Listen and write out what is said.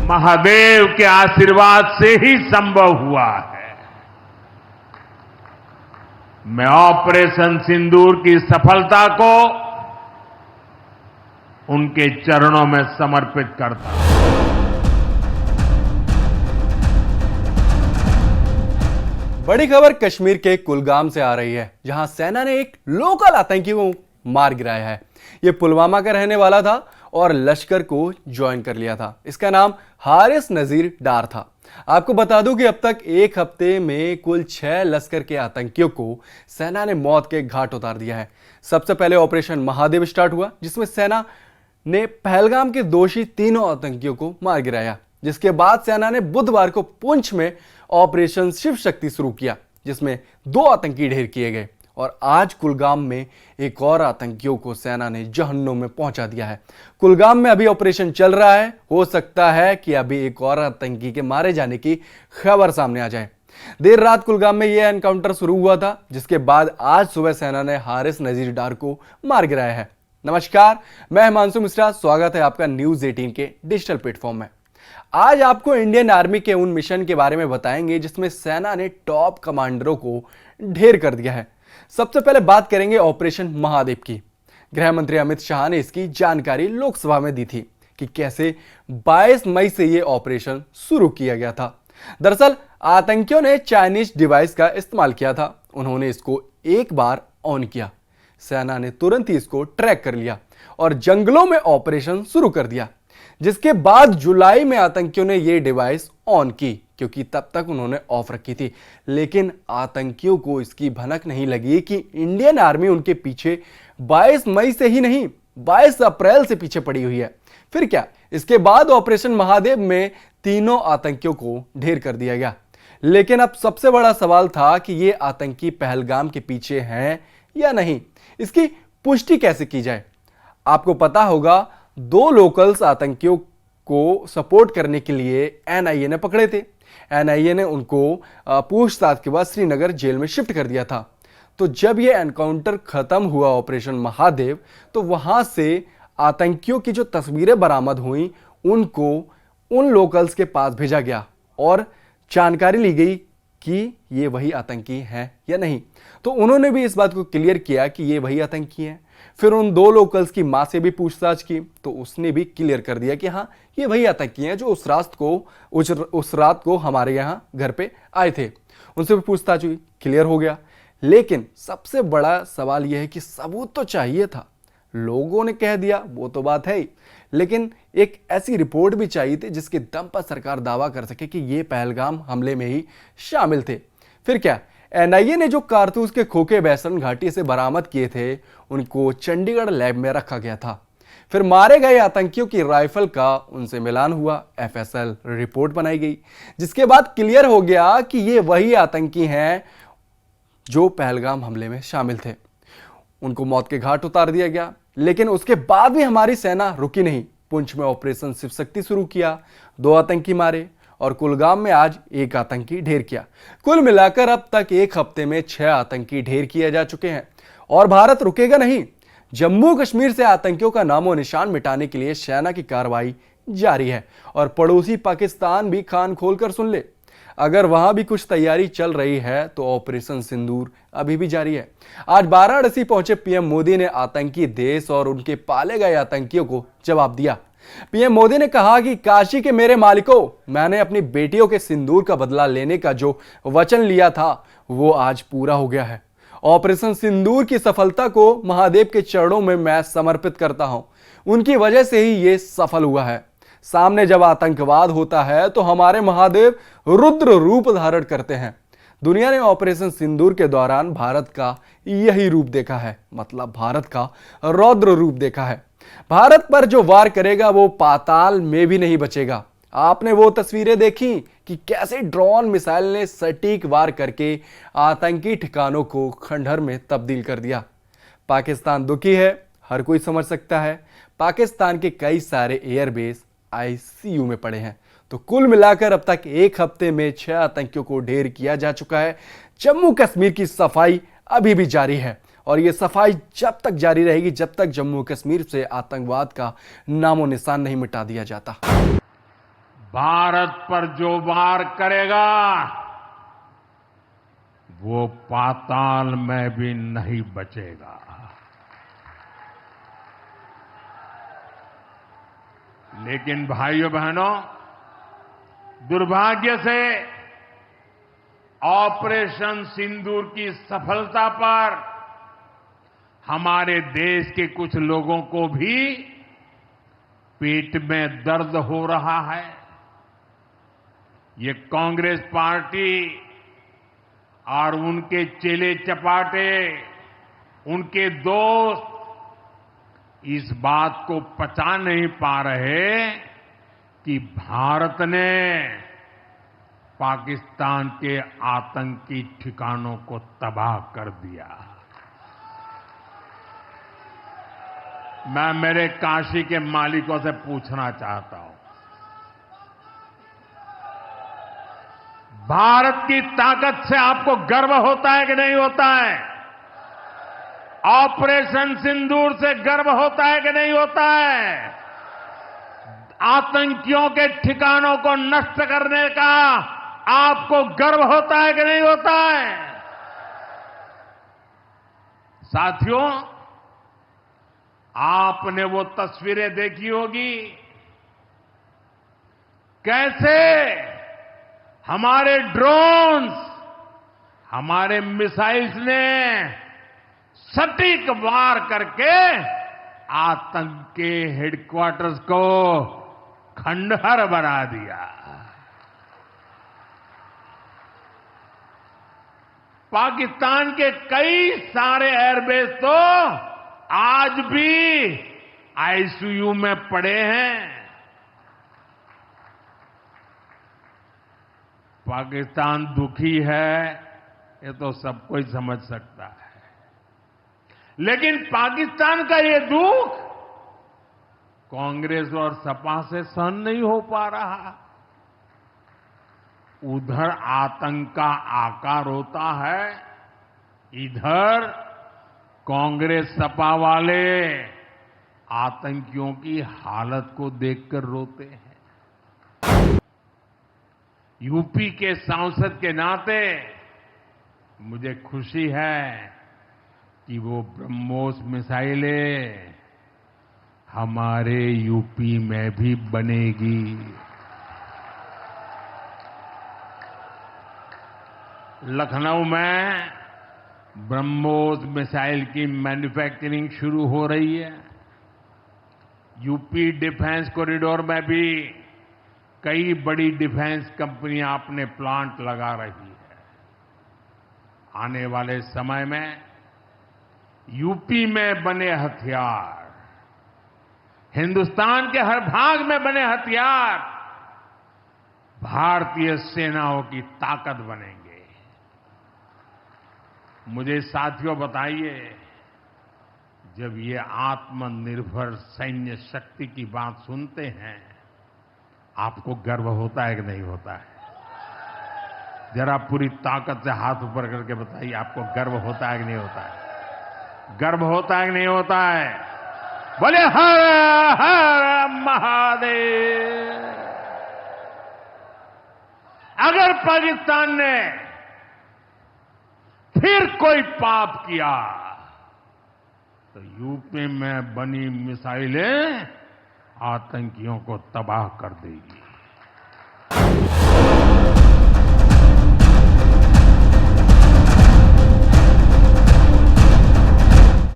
महादेव के आशीर्वाद से ही संभव हुआ है। मैं ऑपरेशन सिंदूर की सफलता को उनके चरणों में समर्पित करता हूं। बड़ी खबर कश्मीर के कुलगाम से आ रही है, जहां सेना ने एक लोकल आतंकी को मार गिराया है। यह पुलवामा का रहने वाला था और लश्कर को ज्वाइन कर लिया था। इसका नाम हारिस नजीर डार था। आपको बता दूं कि अब तक एक हफ्ते में कुल 6 लश्कर के आतंकियों को सेना ने मौत के घाट उतार दिया है। सबसे पहले ऑपरेशन महादेव स्टार्ट हुआ, जिसमें सेना ने पहलगाम के दोषी तीनों आतंकियों को मार गिराया। जिसके बाद सेना ने बुधवार को पुंछ में ऑपरेशन शिव शक्ति शुरू किया, जिसमें 2 आतंकी ढेर किए गए। और आज कुलगाम में एक और आतंकियों को सेना ने जहन्नुम में पहुंचा दिया है। कुलगाम में अभी ऑपरेशन चल रहा है। हो सकता है कि अभी एक और आतंकी के मारे जाने की खबर सामने आ जाए। देर रात कुलगाम में यह एनकाउंटर शुरू हुआ था, जिसके बाद आज सुबह सेना ने हारिस नजीर डार को मार गिराया है। नमस्कार, मैं हिमांशु मिश्रा, स्वागत है आपका न्यूज 18 के डिजिटल प्लेटफॉर्म में। आज आपको इंडियन आर्मी के उन मिशन के बारे में बताएंगे जिसमें सेना ने टॉप कमांडरों को ढेर कर दिया है। सबसे पहले बात करेंगे ऑपरेशन महादेव की। गृह मंत्री अमित शाह ने इसकी जानकारी लोकसभा में दी थी कि कैसे 22 मई से यह ऑपरेशन शुरू किया गया था। दरअसल आतंकियों ने चाइनीज डिवाइस का इस्तेमाल किया था। उन्होंने इसको एक बार ऑन किया, सेना ने तुरंत ही इसको ट्रैक कर लिया और जंगलों में ऑपरेशन शुरू कर दिया। जिसके बाद जुलाई में आतंकियों ने यह डिवाइस ऑन की, क्योंकि तब तक उन्होंने ऑफ रखी थी। लेकिन आतंकियों को इसकी भनक नहीं लगी कि इंडियन आर्मी उनके पीछे 22 मई से ही नहीं, 22 अप्रैल से पीछे पड़ी हुई है। फिर क्या, इसके बाद ऑपरेशन महादेव में तीनों आतंकियों को ढेर कर दिया गया। लेकिन अब सबसे बड़ा सवाल था कि ये आतंकी पहलगाम के पीछे हैं या नहीं, इसकी पुष्टि कैसे की जाए। आपको पता होगा 2 लोकल्स आतंकियों को सपोर्ट करने के लिए एनआईए ने पकड़े थे। एनआईए ने उनको पूछताछ के बाद श्रीनगर जेल में शिफ्ट कर दिया था। तो जब यह एनकाउंटर खत्म हुआ ऑपरेशन महादेव, तो वहां से आतंकियों की जो तस्वीरें बरामद हुई उनको उन लोकल्स के पास भेजा गया और जानकारी ली गई कि ये वही आतंकी हैं या नहीं। तो उन्होंने भी इस बात को क्लियर किया कि ये वही आतंकी हैं। फिर उन 2 लोकल्स की मां से भी पूछताछ की, तो उसने भी क्लियर कर दिया कि हाँ, ये वही आतंकी हैं जो उस रात को हमारे यहाँ घर पे आए थे। उनसे भी पूछताछ हुई, क्लियर हो गया। लेकिन सबसे बड़ा सवाल यह है कि सबूत तो चाहिए था। लोगों ने कह दिया वो तो बात है ही, लेकिन एक ऐसी रिपोर्ट भी चाहिए थी जिसके दम पर सरकार दावा कर सके कि ये पहलगाम हमले में ही शामिल थे। फिर क्या, एनआईए ने जो कारतूस के खोखे बैसन घाटी से बरामद किए थे उनको चंडीगढ़ लैब में रखा गया था। फिर मारे गए आतंकियों की राइफल का उनसे मिलान हुआ, एफएसएल रिपोर्ट बनाई गई, जिसके बाद क्लियर हो गया कि ये वही आतंकी हैं जो पहलगाम हमले में शामिल थे। उनको मौत के घाट उतार दिया गया। लेकिन उसके बाद भी हमारी सेना रुकी नहीं। पुंछ में ऑपरेशन शिव शक्ति शुरू किया, 2 आतंकी मारे और कुलगाम में आज 1 आतंकी ढेर किया। कुल मिलाकर अब तक एक हफ्ते में 6 आतंकी ढेर किए जा चुके हैं। और भारत रुकेगा नहीं। जम्मू कश्मीर से आतंकियों का नामो निशान मिटाने के लिए सेना की कार्रवाई जारी है। और पड़ोसी पाकिस्तान भी कान खोलकर सुन ले, अगर वहां भी कुछ तैयारी चल रही है तो ऑपरेशन सिंदूर अभी भी जारी है। आज वाराणसी पहुंचे पीएम मोदी ने आतंकी देश और उनके पाले गए आतंकियों को जवाब दिया। पीएम मोदी ने कहा कि काशी के मेरे मालिकों, मैंने अपनी बेटियों के सिंदूर का बदला लेने का जो वचन लिया था वो आज पूरा हो गया है। ऑपरेशन सिंदूर की सफलता को महादेव के चरणों में मैं समर्पित करता हूं। उनकी वजह से ही ये सफल हुआ है। सामने जब आतंकवाद होता है तो हमारे महादेव रुद्र रूप धारण करते हैं। दुनिया ने ऑपरेशन सिंदूर के दौरान भारत का यही रूप देखा है, मतलब भारत का रौद्र रूप देखा है। भारत पर जो वार करेगा वो पाताल में भी नहीं बचेगा। आपने वो तस्वीरें देखी कि कैसे ड्रोन मिसाइल ने सटीक वार करके आतंकी ठिकानों को खंडहर में तब्दील कर दिया। पाकिस्तान दुखी है, हर कोई समझ सकता है। पाकिस्तान के कई सारे एयरबेस आईसीयू में पड़े हैं। तो कुल मिलाकर अब तक एक हफ्ते में 6 आतंकियों को ढेर किया जा चुका है। जम्मू कश्मीर की सफाई अभी भी जारी है और यह सफाई जब तक जारी रहेगी जब तक जम्मू कश्मीर से आतंकवाद का नामो निशान नहीं मिटा दिया जाता। भारत पर जो वार करेगा वो पाताल में भी नहीं बचेगा। लेकिन भाइयों बहनों, दुर्भाग्य से ऑपरेशन सिंदूर की सफलता पर हमारे देश के कुछ लोगों को भी पेट में दर्द हो रहा है। ये कांग्रेस पार्टी और उनके चेले चपाटे, उनके दोस्त इस बात को पचा नहीं पा रहे कि भारत ने पाकिस्तान के आतंकी ठिकानों को तबाह कर दिया। मैं मेरे काशी के मालिकों से पूछना चाहता हूं, भारत की ताकत से आपको गर्व होता है कि नहीं होता है? ऑपरेशन सिंदूर से गर्व होता है कि नहीं होता है? आतंकियों के ठिकानों को नष्ट करने का आपको गर्व होता है कि नहीं होता है? साथियों, आपने वो तस्वीरें देखी होगी कैसे हमारे ड्रोन्स, हमारे मिसाइल्स ने सटीक वार करके आतंक के हेडक्वार्टर्स को खंडहर बना दिया। पाकिस्तान के कई सारे एयरबेस तो आज भी आईसीयू में पड़े हैं। पाकिस्तान दुखी है, ये तो सब कोई समझ सकता है, लेकिन पाकिस्तान का ये दुख कांग्रेस और सपा से सहन नहीं हो पा रहा। उधर आतंक का आकार होता है, इधर कांग्रेस सपा वाले आतंकियों की हालत को देखकर रोते हैं। यूपी के सांसद के नाते मुझे खुशी है कि वो ब्रह्मोस मिसाइलें हमारे यूपी में भी बनेगी। लखनऊ में ब्रह्मोस मिसाइल की मैन्युफैक्चरिंग शुरू हो रही है। यूपी डिफेंस कॉरिडोर में भी कई बड़ी डिफेंस कंपनियां अपने प्लांट लगा रही है। आने वाले समय में यूपी में बने हथियार, हिंदुस्तान के हर भाग में बने हथियार भारतीय सेनाओं की ताकत बनेंगे। मुझे साथियों बताइए, जब ये आत्मनिर्भर सैन्य शक्ति की बात सुनते हैं, आपको गर्व होता है कि नहीं होता है? जरा पूरी ताकत से हाथ ऊपर करके बताइए, आपको गर्व होता है कि नहीं होता है? गर्व होता है कि नहीं होता है? बोले हर हर महादेव। अगर पाकिस्तान ने फिर कोई पाप किया तो यूपी में बनी मिसाइलें आतंकियों को तबाह कर देगी।